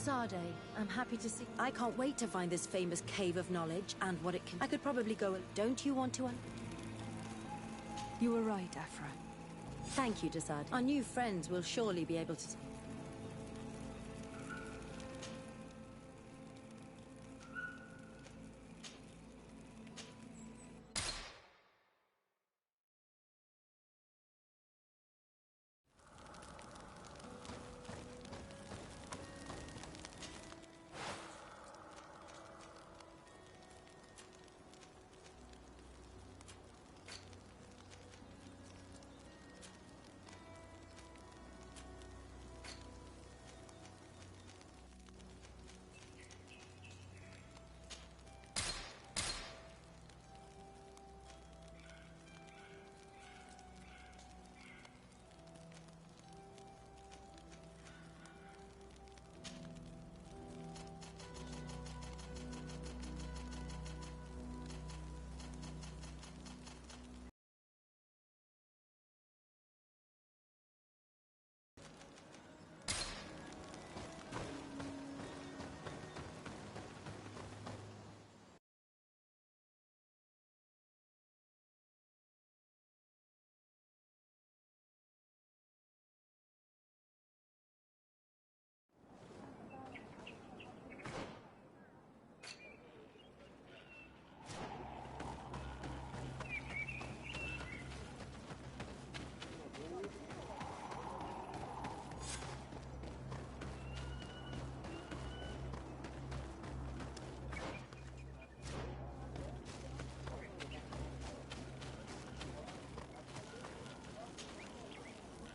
Sade. I'm happy to see. I can't wait to find this famous cave of knowledge and what it can. I could probably go. Don't you want to? You were right, Afra. Thank you, Desad. Our new friends will surely be able to.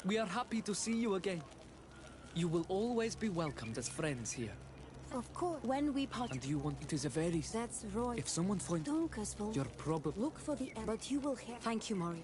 We are happy to see you again. You will always be welcomed as friends here. Of course. When we part. And you want it is a very... That's right. If someone finds... You're probably... Look for the... But you will hear... Thank you, Mori.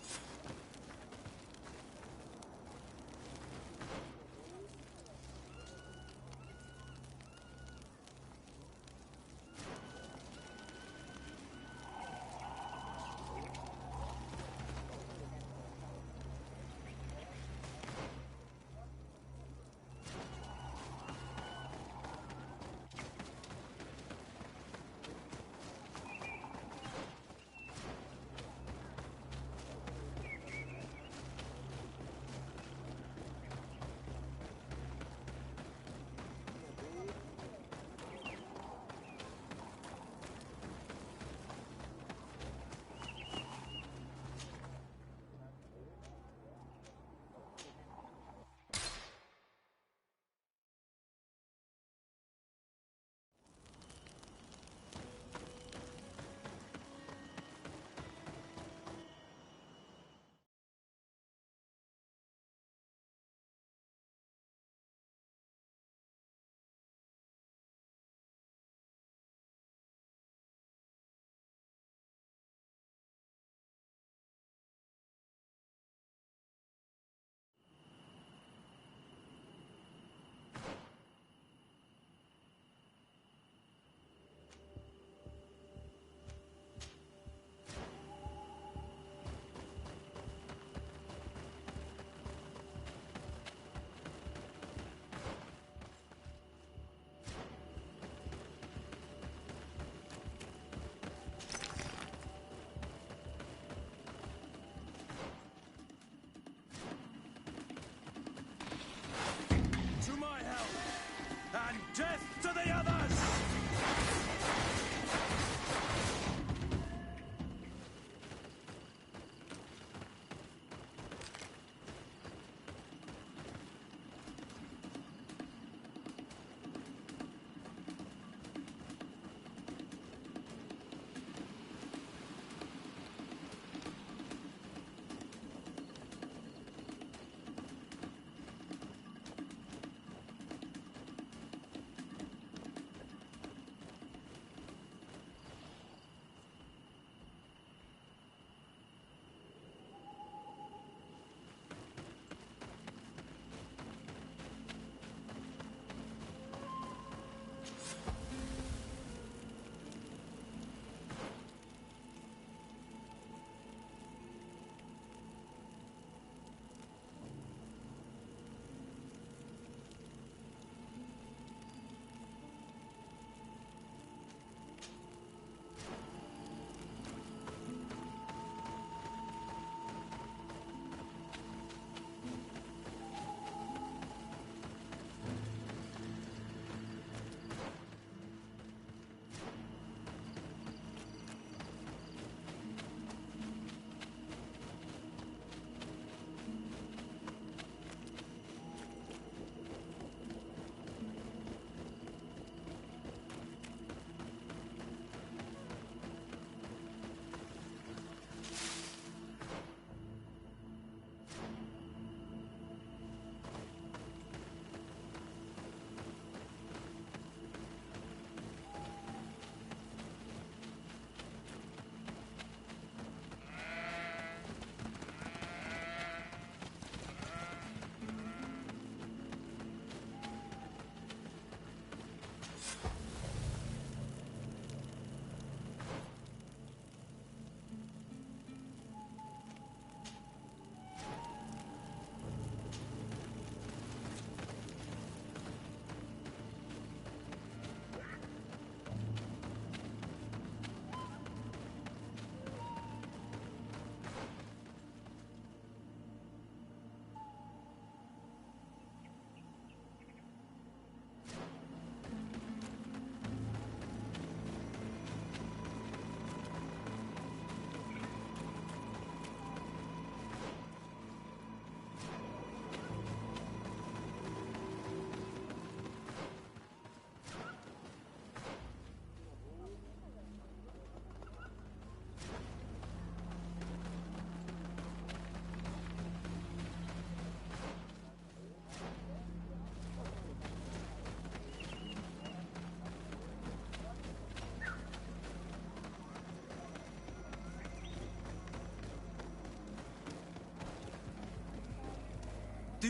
Death to the others!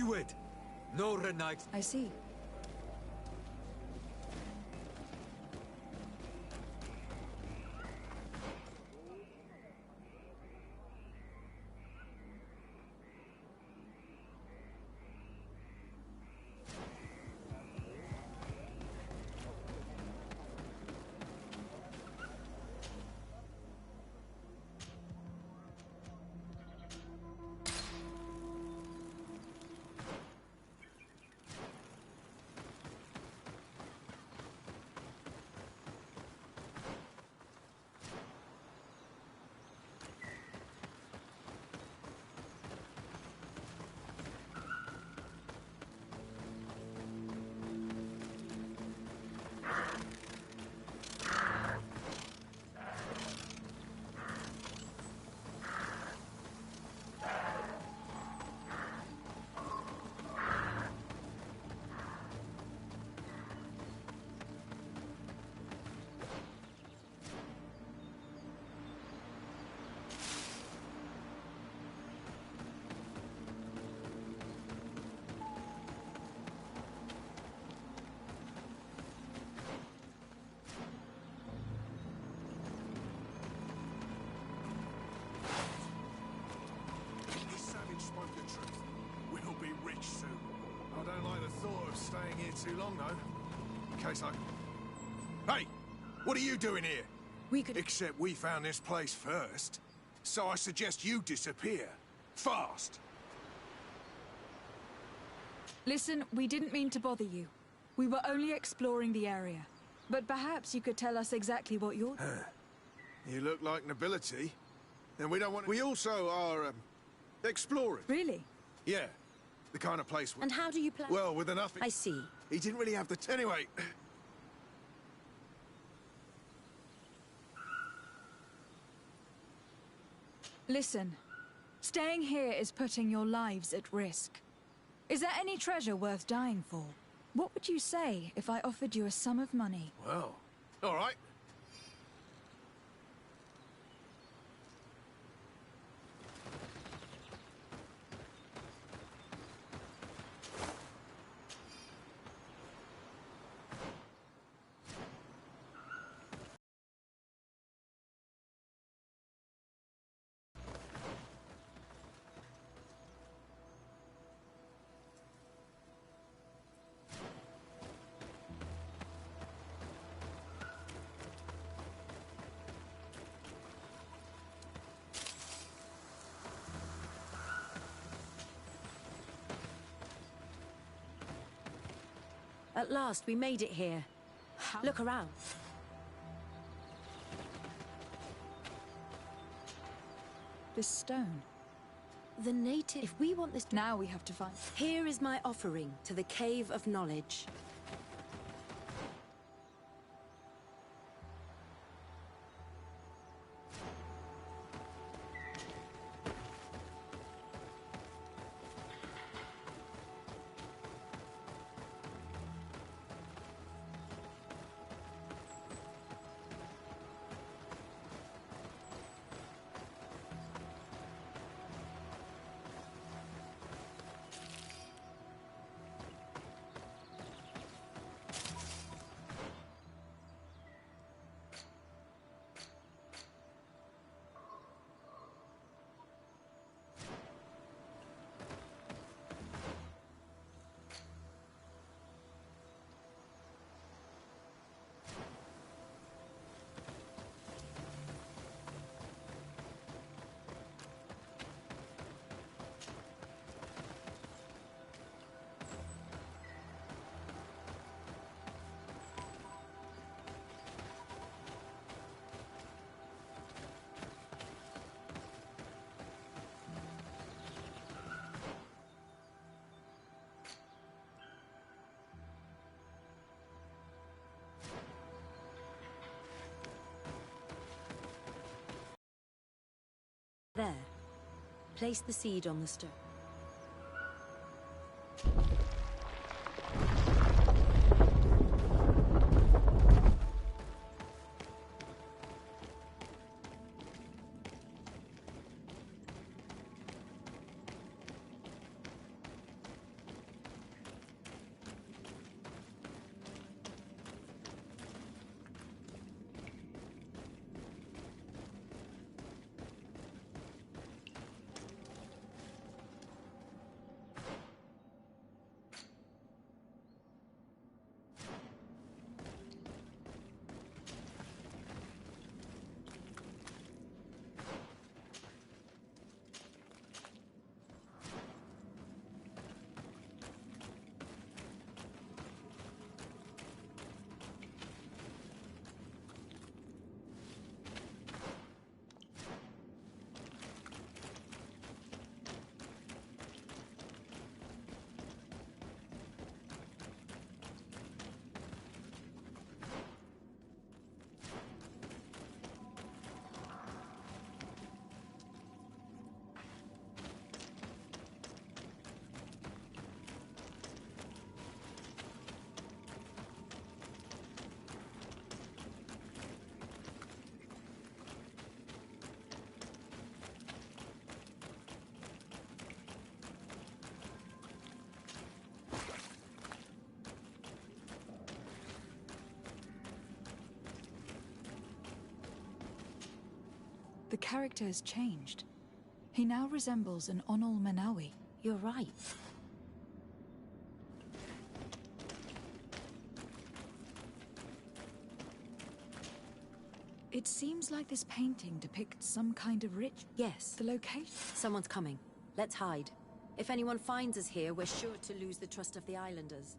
Kiwed. No renite. I see. Spoke the truth. We'll be rich soon. I don't like the thought of staying here too long, though. In case I... Hey! What are you doing here? We could... Except we found this place first. So I suggest you disappear. Fast! Listen, we didn't mean to bother you. We were only exploring the area. But perhaps you could tell us exactly what you're... You look like nobility. And we don't want... We also are, explorers. Really? Yeah. The kind of place... And how do you plan... Well, with enough... I see. He didn't really have the... Anyway... Listen. Staying here is putting your lives at risk. Is there any treasure worth dying for? What would you say if I offered you a sum of money? Well, all right. At last, we made it here. How? Look around. This stone. The native... If we want this... Now we have to find... Here is my offering to the Cave of Knowledge. There. Place the seed on the stone. character has changed. He now resembles an Onol Manawi. You're right. It seems like this painting depicts some kind of rich... Yes. The location... Someone's coming. Let's hide. If anyone finds us here, we're sure to lose the trust of the islanders.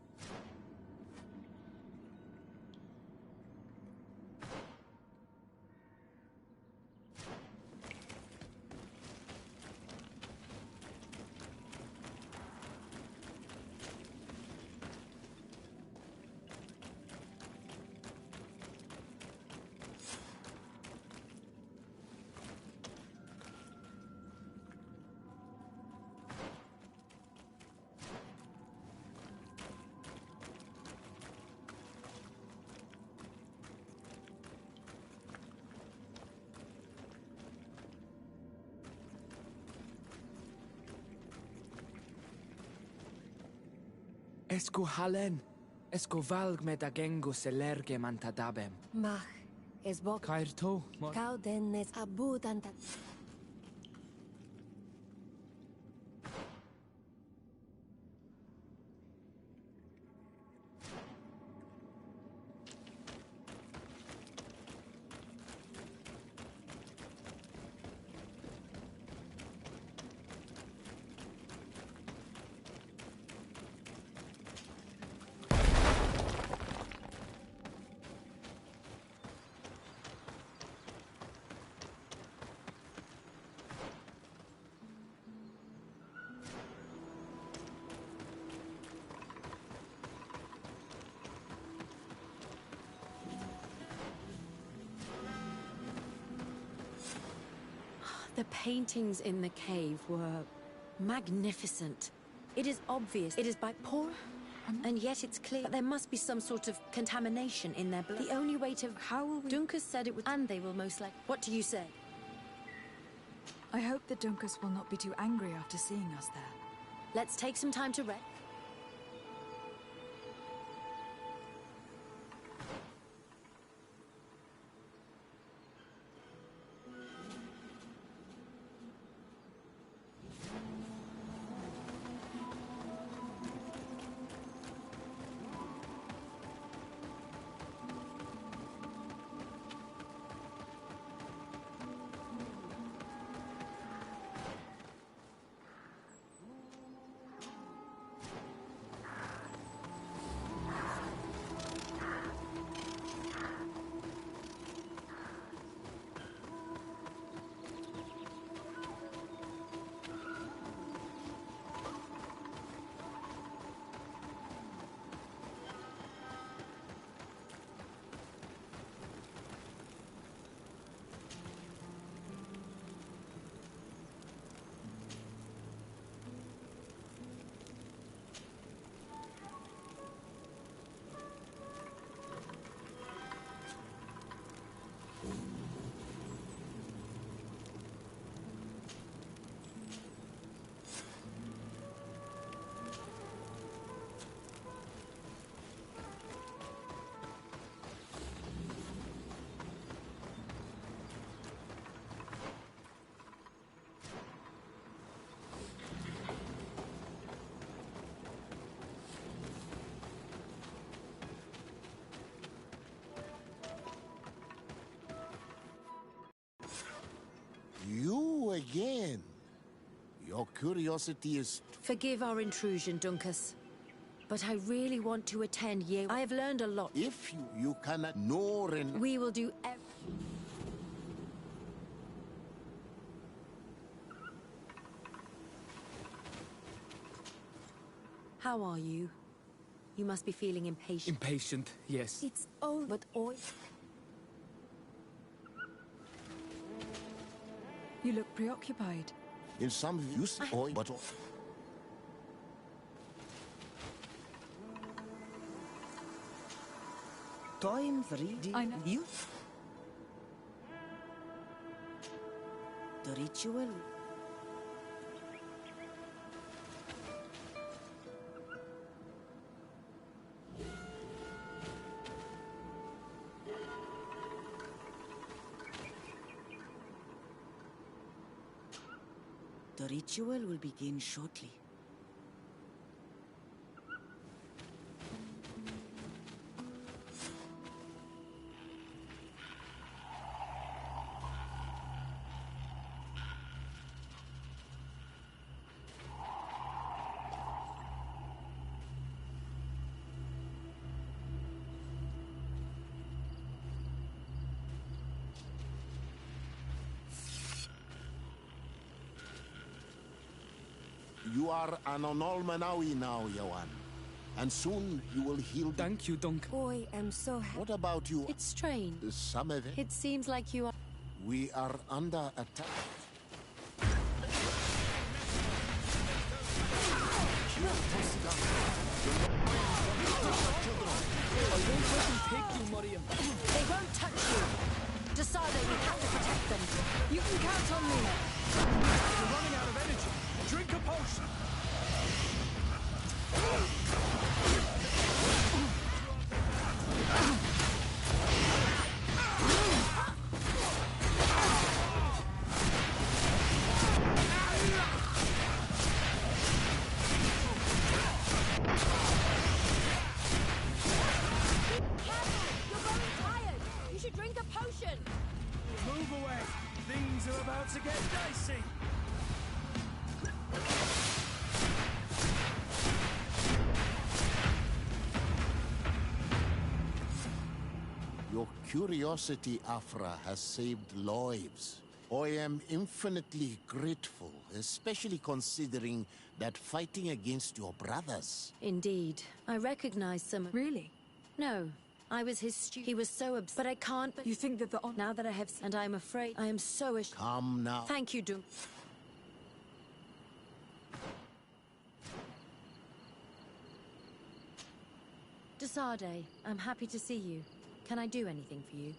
Esco halen. Esco valg med agengus elerge mantadabem. Mach, es bok. Kair to, mor. Kau dennes abudanta. The paintings in the cave were magnificent. It is obvious it is by poor, and yet it's clear that there must be some sort of contamination in their blood. The only way to... How will we... Dunkus said it would... And they will most likely... What do you say? I hope that Dunkus will not be too angry after seeing us there. Let's take some time to rest. You again. Your curiosity is... Forgive our intrusion, Dunkus. But I really want to attend Ye. I have learned a lot. If you cannot nor and... We will do How are you? You must be feeling impatient. Impatient, yes. It's all but all. You look preoccupied. In some use, but... Time free. I know. You? The ritual. The ritual will begin shortly. You are an Onolmanawi now, Yawan. And soon you will heal. Thank you, Dunk. I am so happy. What about you? It's strange. Some of it. It seems like you are. We are under attack. I won't let them take you, Mariam. They won't touch you. Decide we have to protect them. You can count on me. You're running out of energy. Drink a potion. You're growing tired. You should drink a potion. Move away. Things are about to get dicey. Your curiosity, Afra, has saved lives. I am infinitely grateful, especially considering that fighting against your brothers. Indeed. I recognize some. Really? No. I was his student. He was so but I can't. You think that the Now that I have. And I'm afraid. I am so Come now. Thank you, Dunk. Desade, I'm happy to see you. Can I do anything for you?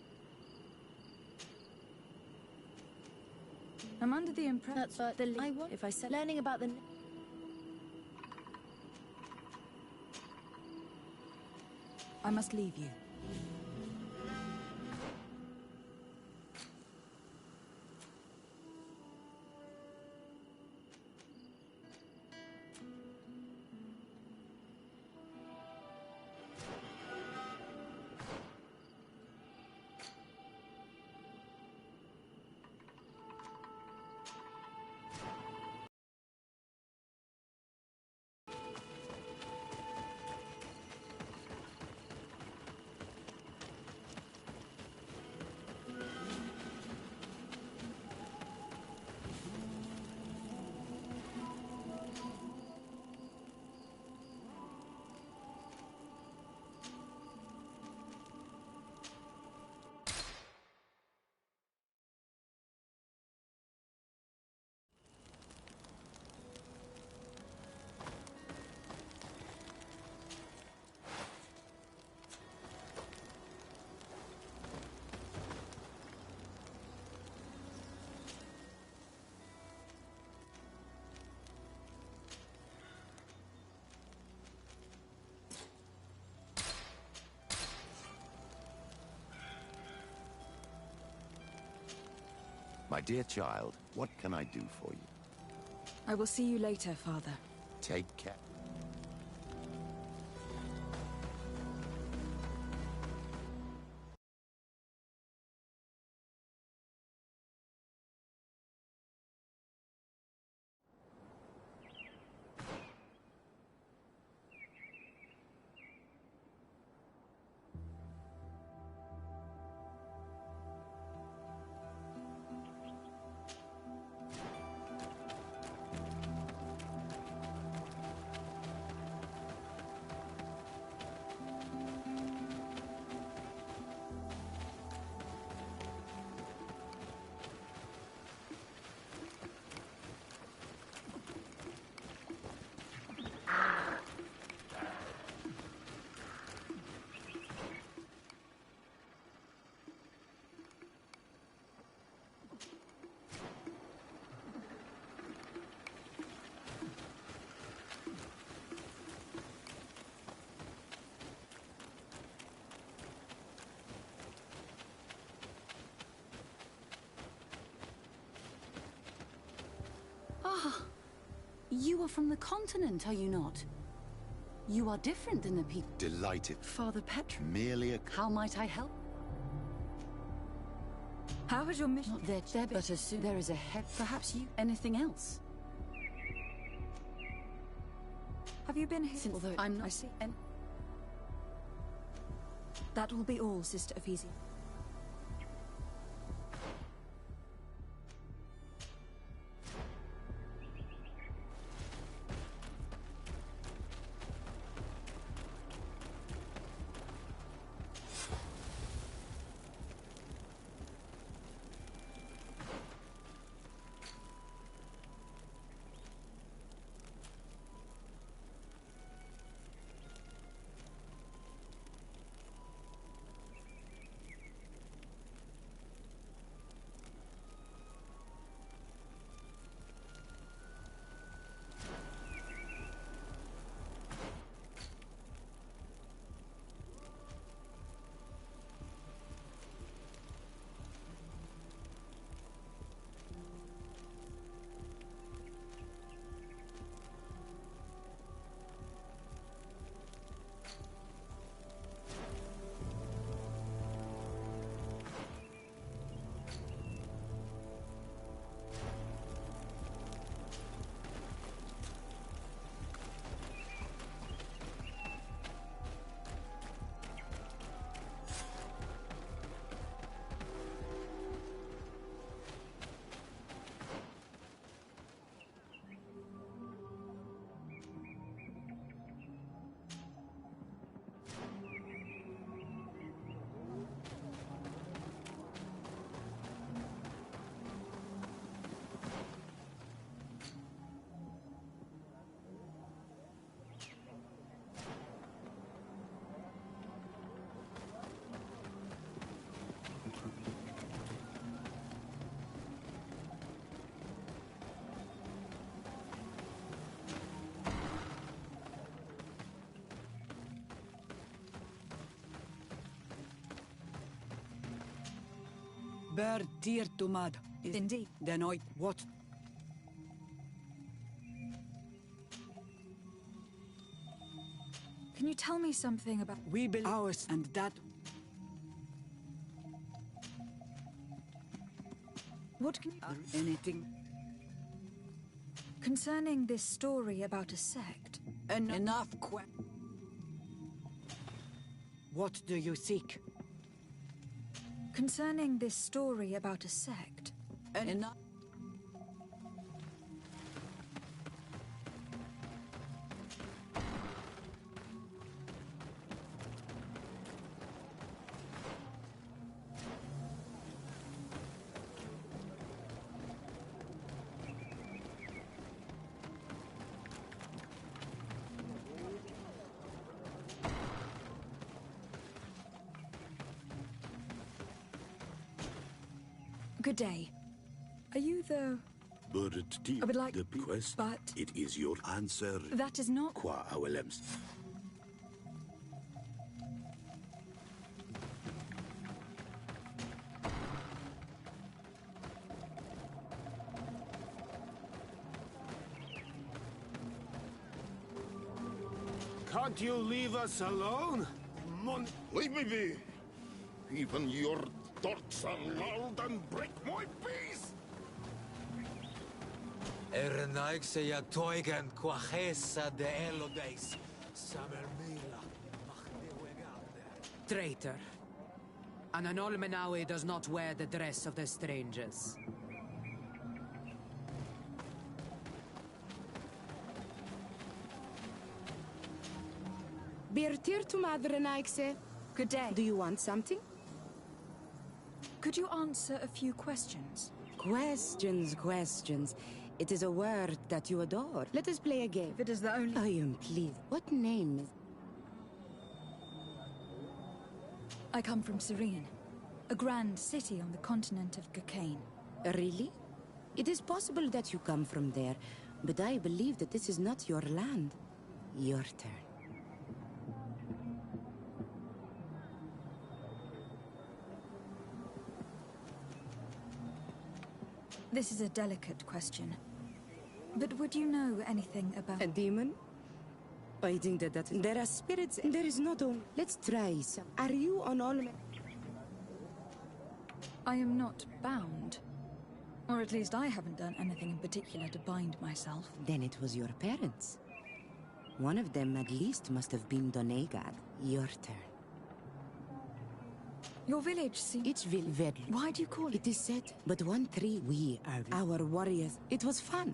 I'm under the impression. That's what I want. If I said learning about the. I must leave you. My dear child, what can I do for you? I will see you later, Father. Take care. You are from the continent, are you not? You are different than the people. Delighted. Father Petra. Merely a... How might I help? How has your mission... Not there, but as soon there is a head. Perhaps you... Anything else? Have you been here? Since although I'm not... I see. That will be all, Sister Ephesia. Ber tir tomad. Indeed. Denoit what? Can you tell me something about... We build ours and that. What can you... Anything. Concerning this story about a sect. Enough What do you seek? Concerning this story about a sect. Enough. Good day. Are you the... I would like... The quest, but... it is your answer. That is not... Qua awelems. Can't you leave us alone? Leave me be! Even your thoughts are loud and break my peace! Ernaikse ja toigen quachesa de elodeis. Samermila. Traitor. An Anolmenawi does not wear the dress of the strangers. Birtir to Madre Naikse. Good day. Do you want something? Could you answer a few questions? Questions. It is a word that you adore. Let us play a game. If it is the only... I am pleased. What name is... I come from Serene, a grand city on the continent of Gakane. Really? It is possible that you come from there, but I believe that this is not your land. Your turn. This is a delicate question. But would you know anything about... A demon? I think that there are spirits, and there is not only... Let's try some. Are you on all... I am not bound. Or at least I haven't done anything in particular to bind myself. Then it was your parents. One of them at least must have been Donegad. Your turn. Your village seems... Each village. Why do you call it? It is said, but 1-3, we are our warriors. It was fun.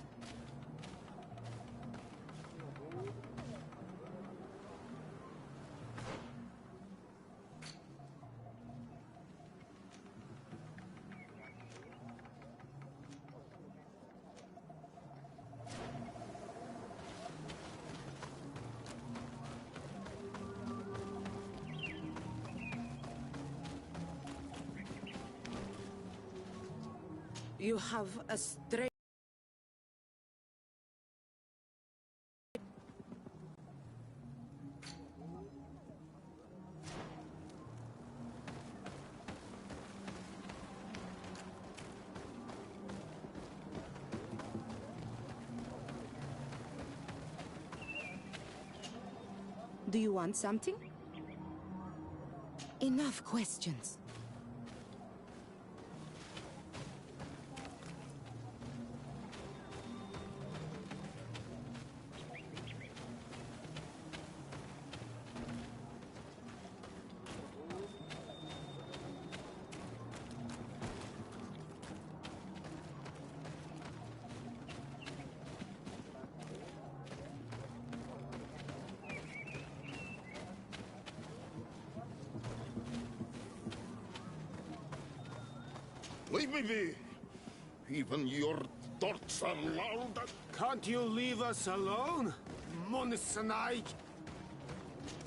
You have a straight... Do you want something? Enough questions. Leave me be. Even your thoughts are loud. Can't you leave us alone? Monsanai.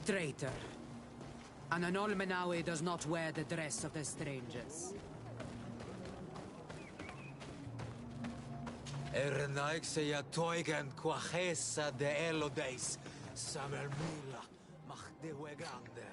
Traitor. An Anolmenawi does not wear the dress of the strangers. Ernaik se ya toigen quachesa de elodeis. Samer mila. Mach de wegander.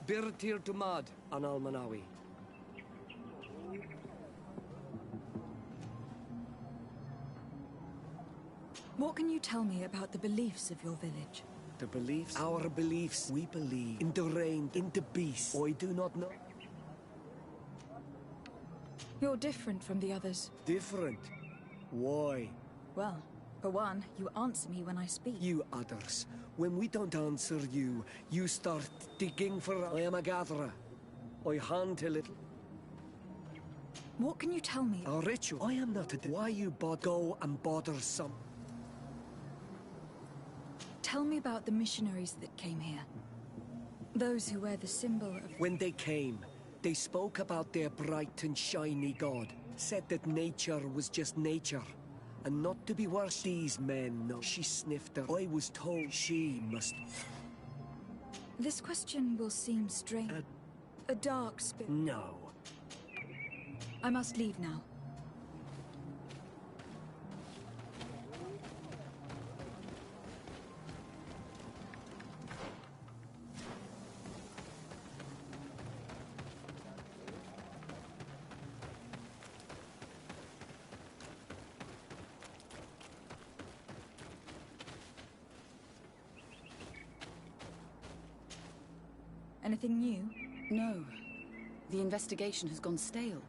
Birtir to Mad, an Almanawi. What can you tell me about the beliefs of your village? The beliefs? Our beliefs. We believe in the rain, in the beast. I do not know. You're different from the others. Different? Why? Well, for one, you answer me when I speak. You others. When we don't answer you, you start digging for... I am a gatherer. I hunt a little. What can you tell me? A ritual. I am not a... Why you go and bother some... Tell me about the missionaries that came here. Those who wear the symbol of... When they came, they spoke about their bright and shiny god. Said that nature was just nature. And not to be worse, these men know. She sniffed her. I was told she must... This question will seem strange. A dark spirit. No. I must leave now. Anything new? No. The investigation has gone stale.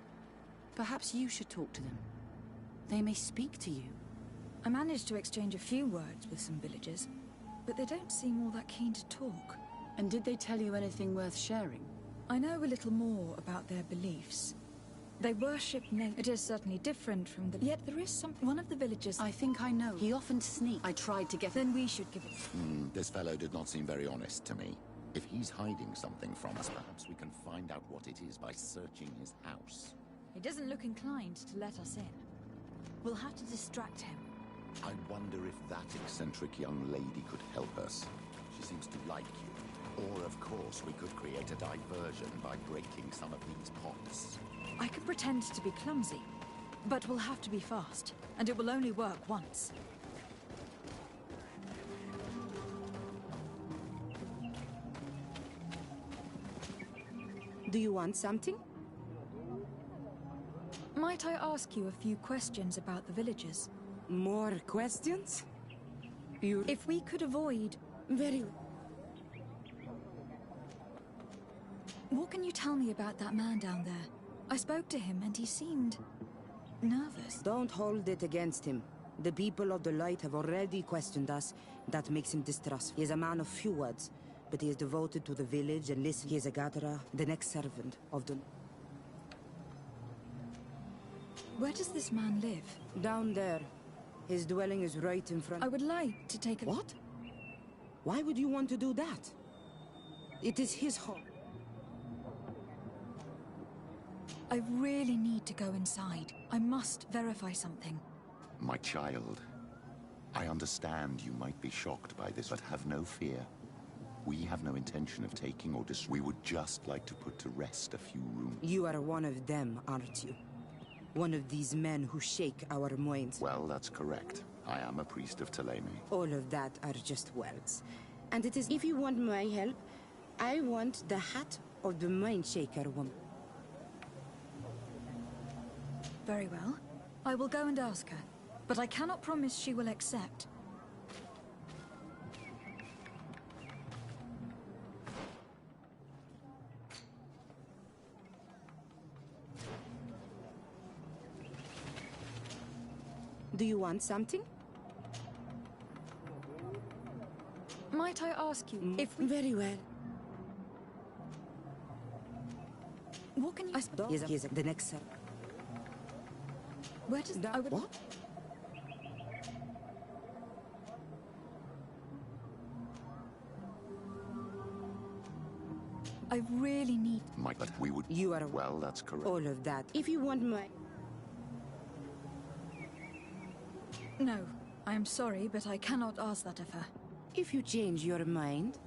Perhaps you should talk to them. They may speak to you. I managed to exchange a few words with some villagers, but they don't seem all that keen to talk. And did they tell you anything worth sharing? I know a little more about their beliefs. They worship nature. It is certainly different from the... Yet there is some... One of the villagers... I think I know. He often sneaks. I tried to get... Then we should give it... This fellow did not seem very honest to me. If he's hiding something from us, perhaps we can find out what it is by searching his house. He doesn't look inclined to let us in. We'll have to distract him. I wonder if that eccentric young lady could help us. She seems to like you. Or, of course, we could create a diversion by breaking some of these pots. I can pretend to be clumsy, but we'll have to be fast, and it will only work once. Do you want something? Might I ask you a few questions about the villagers? More questions? If we could avoid... Very... What can you tell me about that man down there? I spoke to him and he seemed... nervous. Don't hold it against him. The people of the light have already questioned us. That makes him distrustful. He is a man of few words, but he is devoted to the village and listen. He is a gatherer, the next servant of the... Where does this man live? Down there. His dwelling is right in front... I would like to take a... What? Why would you want to do that? It is his home. I really need to go inside. I must verify something. My child, I understand you might be shocked by this, but have no fear. We have no intention of taking or we would just like to put to rest a few rooms. You are one of them, aren't you? One of these men who shake our minds. Well, that's correct. I am a priest of Ptolemy. All of that are just words. And it is, if you want my help, I want the hat of the mind shaker woman. Very well. I will go and ask her, but I cannot promise she will accept. Do you want something? Might I ask you if we... Very well. What can you... He is the next servant. Where does... I would... What? I really need... But we would... You are... Well, that's correct. All of that. If you want my... No, I am sorry, but I cannot ask that of her. If you change your mind...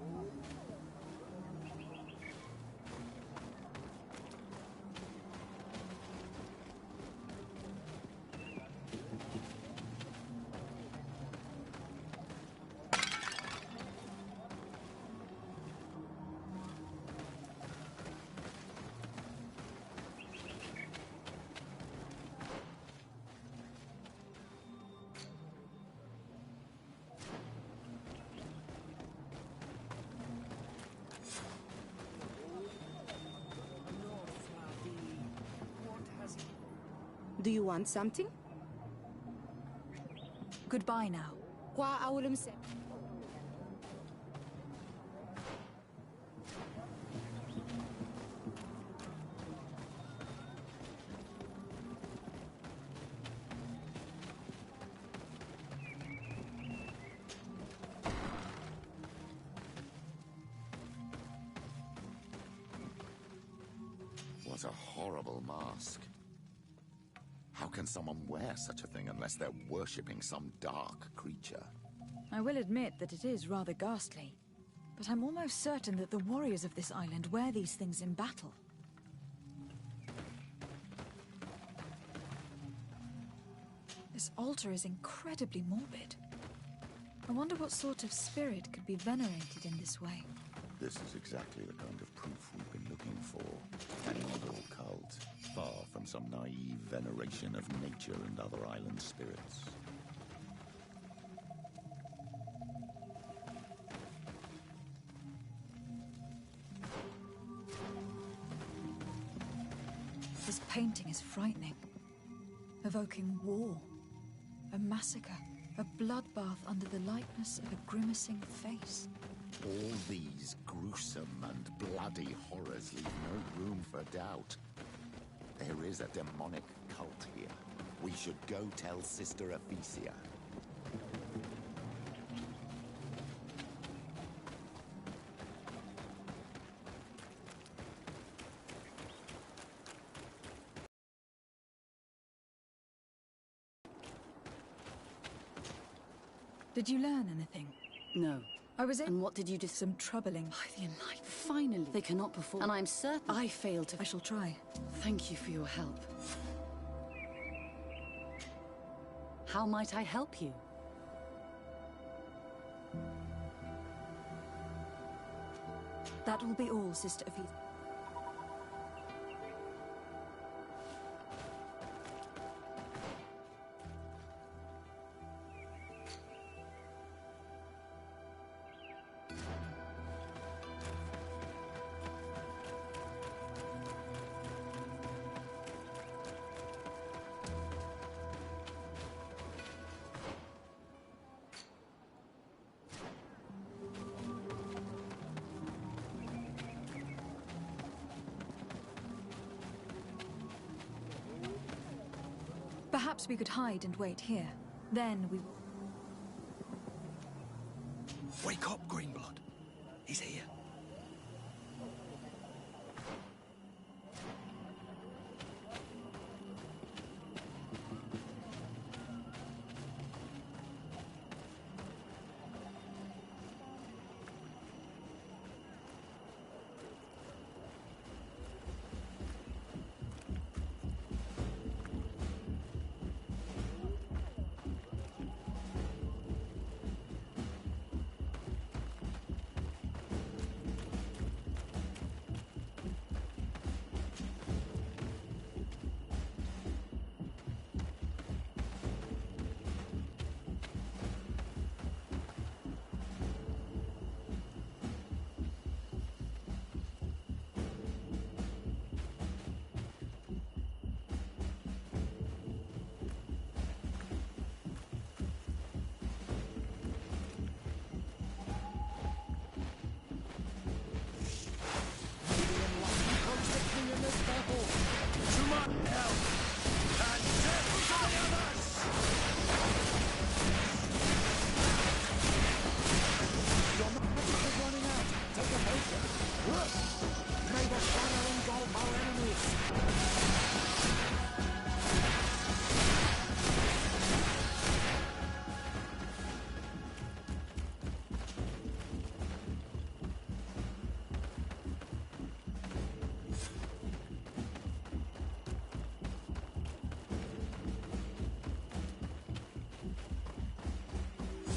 Do you want something? Goodbye now. What a horrible mask. How can someone wear such a thing unless they're worshipping some dark creature? I will admit that it is rather ghastly, but I'm almost certain that the warriors of this island wear these things in battle. This altar is incredibly morbid. I wonder what sort of spirit could be venerated in this way. This is exactly the kind of proof we've been looking for. An evil cult, far from some naive veneration of nature and other island spirits. This painting is frightening, evoking war, a massacre, a bloodbath under the likeness of a grimacing face. All these gruesome and bloody horrors leave no room for doubt. There is a demonic cult here. We should go tell Sister Ephesia. Did you learn anything? No. I was in... And what did you do? Some troubling. By the Enlightened. Finally. They cannot perform. And I'm certain I failed to... I shall try. Thank you for your help. How might I help you? That will be all, Sister Ephesia. Perhaps we could hide and wait here. Then we... Wake up, Greenblood. He's here.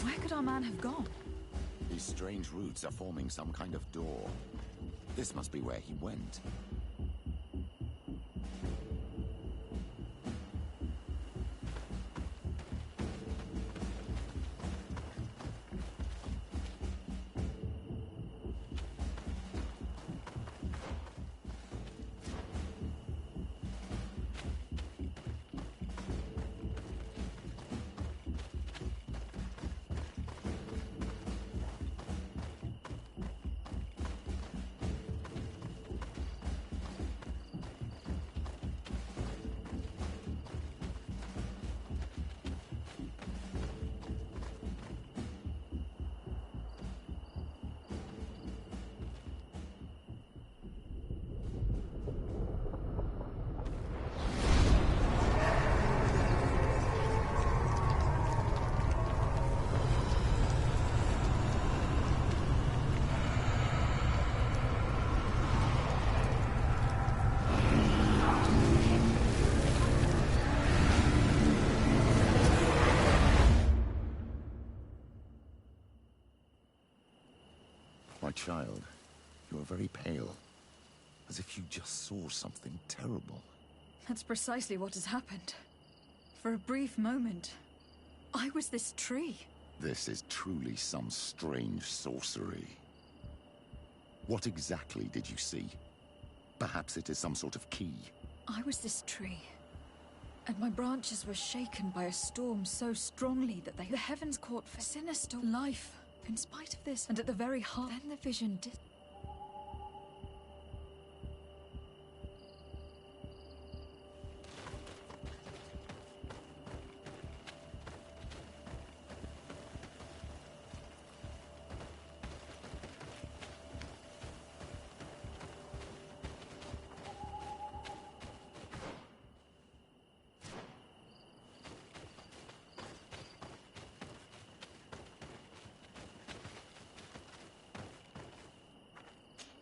Where could our man have gone? These strange roots are forming some kind of door. This must be where he went. My child, you are very pale, as if you just saw something terrible. That's precisely what has happened. For a brief moment, I was this tree. This is truly some strange sorcery. What exactly did you see? Perhaps it is some sort of key. I was this tree, and my branches were shaken by a storm so strongly that the heavens caught for sinister life. In spite of this, and at the very heart, then the vision did.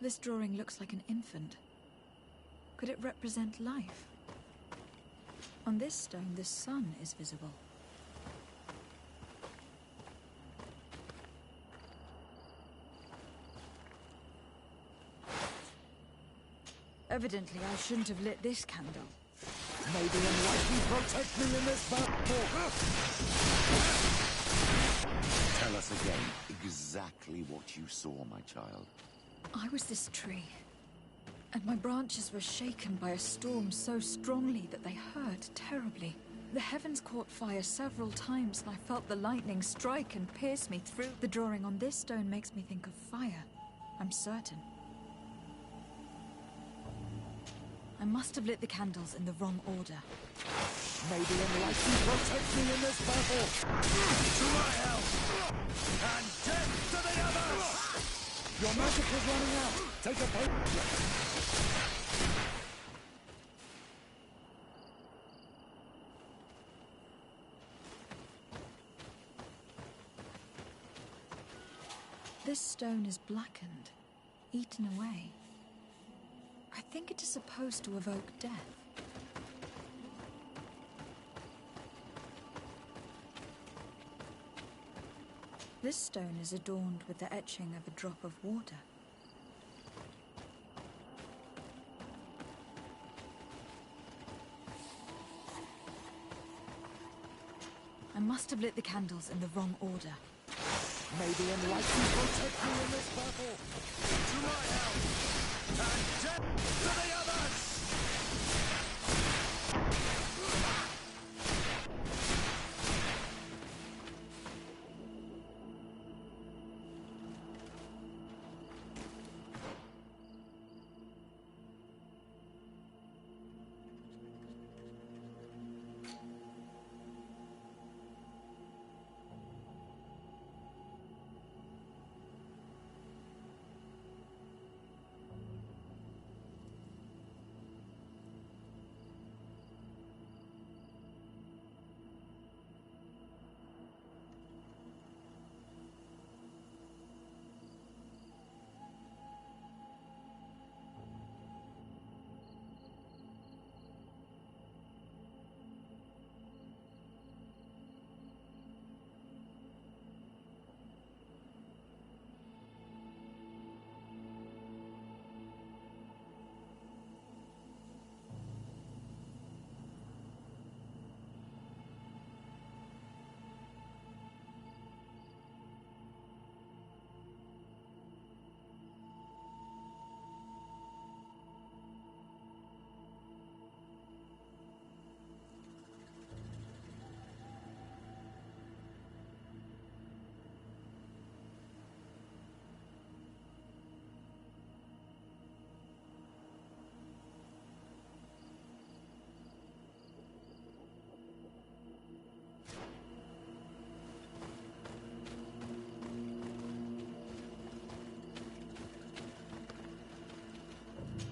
This drawing looks like an infant. Could it represent life? On this stone, the sun is visible. Evidently, I shouldn't have lit this candle. May the Enlightened protect me in this battle! Tell us again exactly what you saw, my child. I was this tree, and my branches were shaken by a storm so strongly that they hurt terribly. The heavens caught fire several times, and I felt the lightning strike and pierce me through. The drawing on this stone makes me think of fire, I'm certain. I must have lit the candles in the wrong order. May the Enlightened protect me in this battle! To my help! And death to the others! Your magic is running out! Take a break! This stone is blackened, eaten away. I think it is supposed to evoke death. This stone is adorned with the etching of a drop of water. I must have lit the candles in the wrong order. May the Enlightened protect me in this battle! To my help! And death to the others!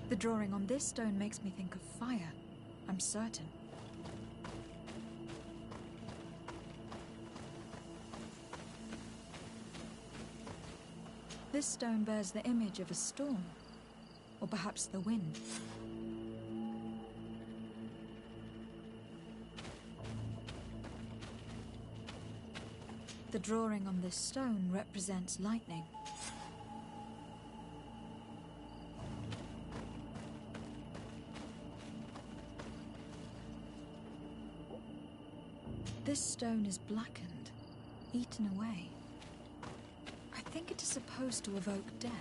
The drawing on this stone makes me think of fire, I'm certain. This stone bears the image of a storm, or perhaps the wind. The drawing on this stone represents lightning. This stone is blackened, eaten away. I think it is supposed to evoke death.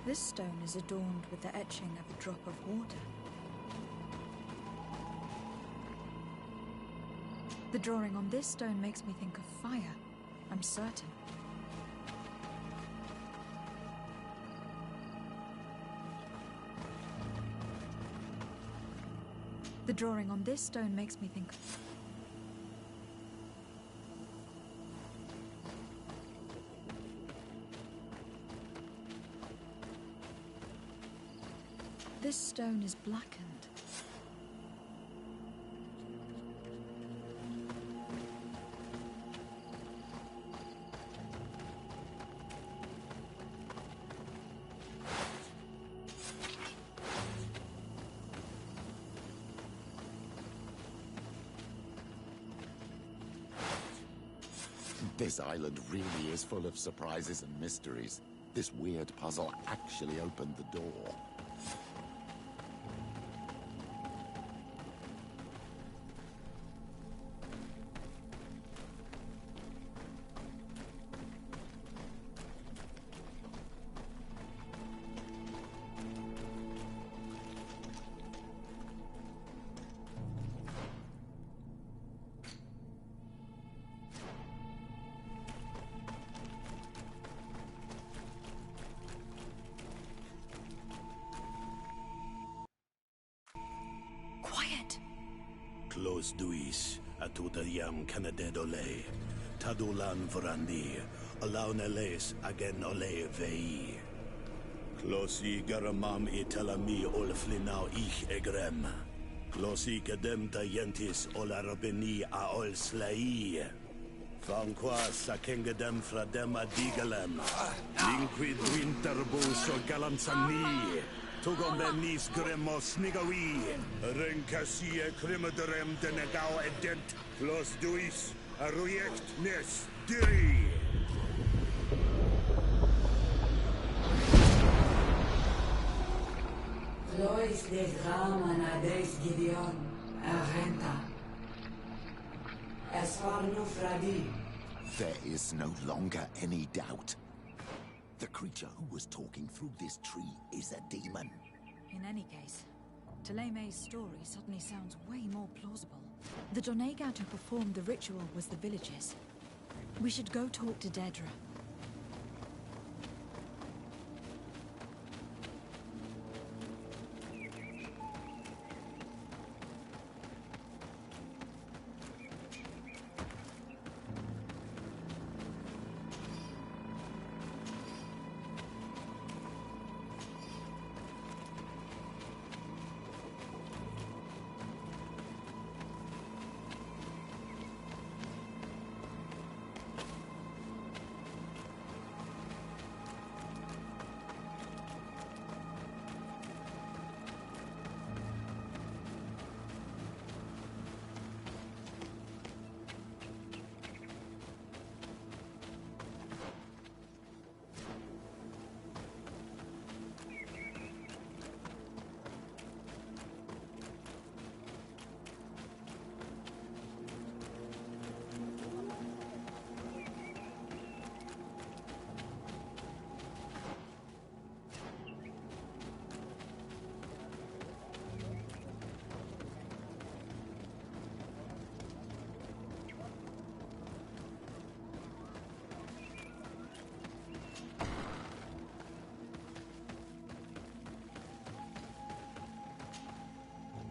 This stone is adorned with the etching of a drop of water. The drawing on this stone makes me think of fire, I'm certain. The drawing on this stone makes me think of... This stone is blackened. This island really is full of surprises and mysteries. This weird puzzle actually opened the door. Close duis, atuda yam canadedole, tadulan vrandi, alauneles agen ole vei. Closi garamam itelami olflinau ich egrem. Closi cadem tayentis olarabeni a ol slai. Fanqua sakengedem fradem adigalem. Linquid winterbus o galanzani. Tugomenis gremos nigawi, rencasie crimaderem denegao edent, los duis, arruiect nes diri. Lois des Raman ades Gideon, Arenta. Esfarnu fradi. There is no longer any doubt. The creature who was talking through this tree is a demon. In any case, Taleme's story suddenly sounds way more plausible. The Donegat who performed the ritual was the villagers. We should go talk to Dedra.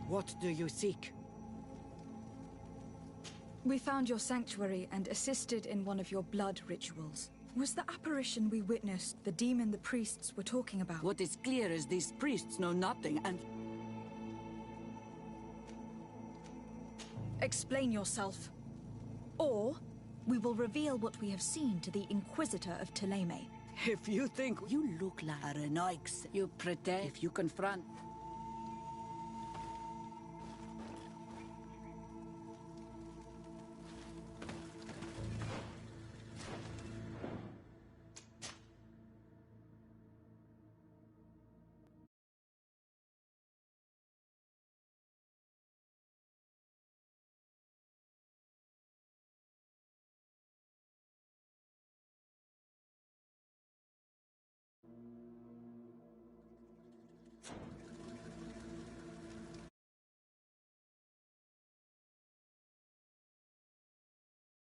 What do you seek? We found your sanctuary and assisted in one of your blood rituals. Was the apparition we witnessed the demon the priests were talking about? What is clear is these priests know nothing and... Explain yourself. Or we will reveal what we have seen to the Inquisitor of Theleme. If you think you look like Arenoix, you pretend. If you confront...